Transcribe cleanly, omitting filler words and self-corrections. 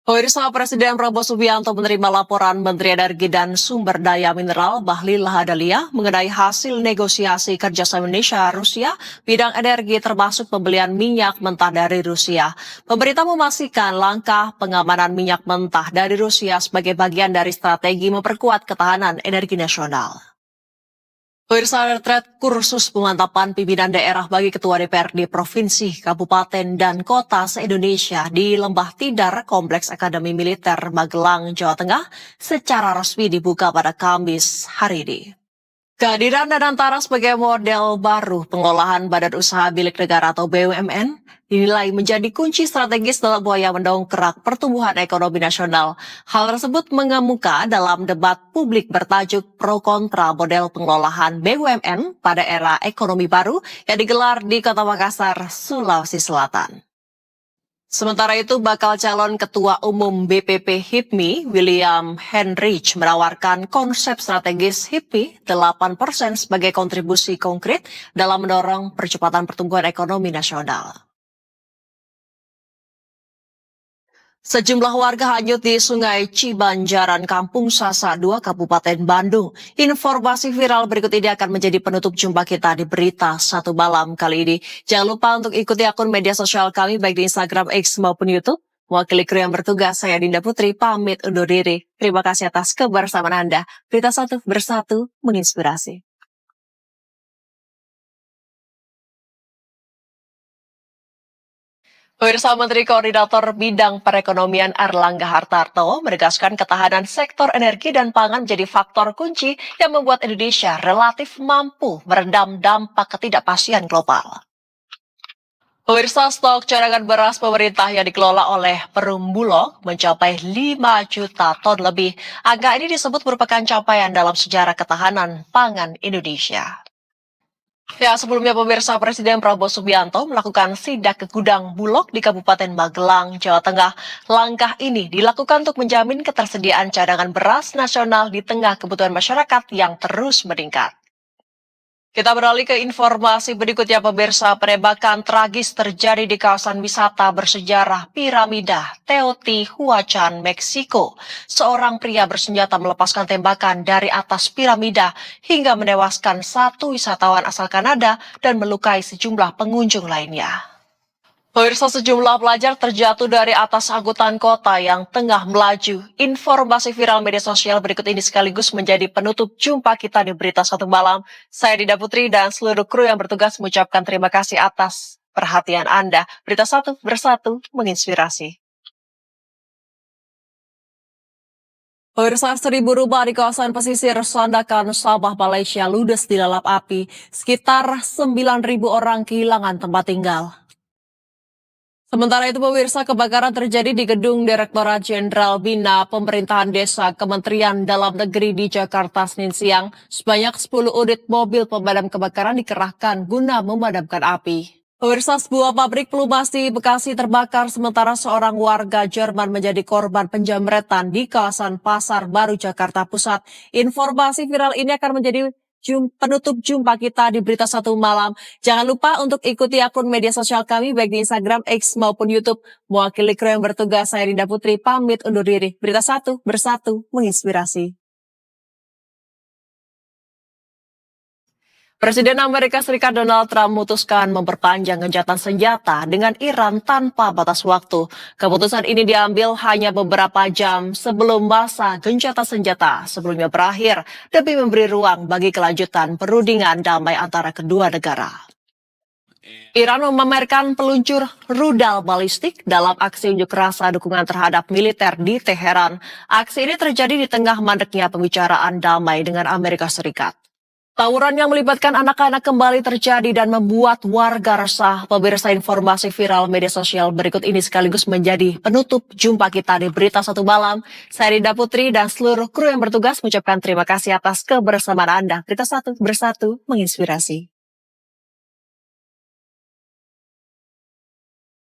Pemirsa, Presiden Prabowo Subianto menerima laporan Menteri Energi dan Sumber Daya Mineral Bahlil Lahadalia mengenai hasil negosiasi kerjasama Indonesia-Rusia bidang energi termasuk pembelian minyak mentah dari Rusia. Pemerintah memastikan langkah pengamanan minyak mentah dari Rusia sebagai bagian dari strategi memperkuat ketahanan energi nasional. Pemirsa, retret kursus pemantapan pimpinan daerah bagi Ketua DPRD Provinsi, Kabupaten, dan Kota se-Indonesia di Lembah Tidar, Kompleks Akademi Militer Magelang, Jawa Tengah, secara resmi dibuka pada Kamis hari ini. Kehadiran Danantara sebagai model baru pengolahan Badan Usaha Milik Negara atau BUMN dinilai menjadi kunci strategis dalam upaya mendongkrak pertumbuhan ekonomi nasional. Hal tersebut mengemuka dalam debat publik bertajuk pro kontra model pengelolaan BUMN pada era ekonomi baru yang digelar di Kota Makassar, Sulawesi Selatan. Sementara itu, bakal calon Ketua Umum BPP HIPMI, William Henrich, menawarkan konsep strategis HIPMI 8% sebagai kontribusi konkret dalam mendorong percepatan pertumbuhan ekonomi nasional. Sejumlah warga hanyut di Sungai Cibanjaran, Kampung Sasa 2, Kabupaten Bandung. Informasi viral berikut ini akan menjadi penutup jumpa kita di Berita Satu Malam kali ini. Jangan lupa untuk ikuti akun media sosial kami baik di Instagram, X maupun YouTube. Mewakili kru yang bertugas, saya Dinda Putri, pamit undur diri. Terima kasih atas kebersamaan Anda. Berita Satu Bersatu menginspirasi. Pemirsa, Menteri Koordinator Bidang Perekonomian Airlangga Hartarto menegaskan ketahanan sektor energi dan pangan menjadi faktor kunci yang membuat Indonesia relatif mampu meredam dampak ketidakpastian global. Pemirsa, stok cadangan beras pemerintah yang dikelola oleh Perum Bulog mencapai 5 juta ton lebih. Angka ini disebut merupakan capaian dalam sejarah ketahanan pangan Indonesia. Ya, sebelumnya pemirsa, Presiden Prabowo Subianto melakukan sidak ke gudang Bulog di Kabupaten Magelang, Jawa Tengah. Langkah ini dilakukan untuk menjamin ketersediaan cadangan beras nasional di tengah kebutuhan masyarakat yang terus meningkat. Kita beralih ke informasi berikutnya, pemirsa. Penembakan tragis terjadi di kawasan wisata bersejarah Piramida Teotihuacan, Meksiko. Seorang pria bersenjata melepaskan tembakan dari atas piramida hingga menewaskan satu wisatawan asal Kanada dan melukai sejumlah pengunjung lainnya. Pemirsa, sejumlah pelajar terjatuh dari atas angkutan kota yang tengah melaju. Informasi viral media sosial berikut ini sekaligus menjadi penutup jumpa kita di Berita Satu Malam. Saya Dinda Putri dan seluruh kru yang bertugas mengucapkan terima kasih atas perhatian Anda. Berita Satu Bersatu menginspirasi. Pemirsa, 1.000 rumah di kawasan pesisir Sandakan, Sabah, Malaysia ludes dilalap api. Sekitar 9.000 orang kehilangan tempat tinggal. Sementara itu, pemirsa, kebakaran terjadi di gedung Direktorat Jenderal Bina Pemerintahan Desa Kementerian Dalam Negeri di Jakarta Senin siang. Sebanyak 10 unit mobil pemadam kebakaran dikerahkan guna memadamkan api. Pemirsa, sebuah pabrik pelumas di Bekasi terbakar sementara seorang warga Jerman menjadi korban penjamretan di kawasan Pasar Baru, Jakarta Pusat. Informasi viral ini akan menjadi penutup jumpa kita di Berita Satu Malam. Jangan lupa untuk ikuti akun media sosial kami baik di Instagram, X maupun YouTube. Mewakili kru yang bertugas, saya Dinda Putri pamit undur diri. Berita Satu Bersatu menginspirasi. Presiden Amerika Serikat Donald Trump memutuskan memperpanjang gencatan senjata dengan Iran tanpa batas waktu. Keputusan ini diambil hanya beberapa jam sebelum masa gencatan senjata sebelumnya berakhir demi memberi ruang bagi kelanjutan perundingan damai antara kedua negara. Iran memamerkan peluncur rudal balistik dalam aksi unjuk rasa dukungan terhadap militer di Teheran. Aksi ini terjadi di tengah mandeknya pembicaraan damai dengan Amerika Serikat. Tawuran yang melibatkan anak-anak kembali terjadi dan membuat warga resah. Pemirsa, informasi viral media sosial berikut ini sekaligus menjadi penutup jumpa kita di Berita Satu Malam. Saya Dinda Putri dan seluruh kru yang bertugas mengucapkan terima kasih atas kebersamaan Anda. Berita Satu Bersatu menginspirasi.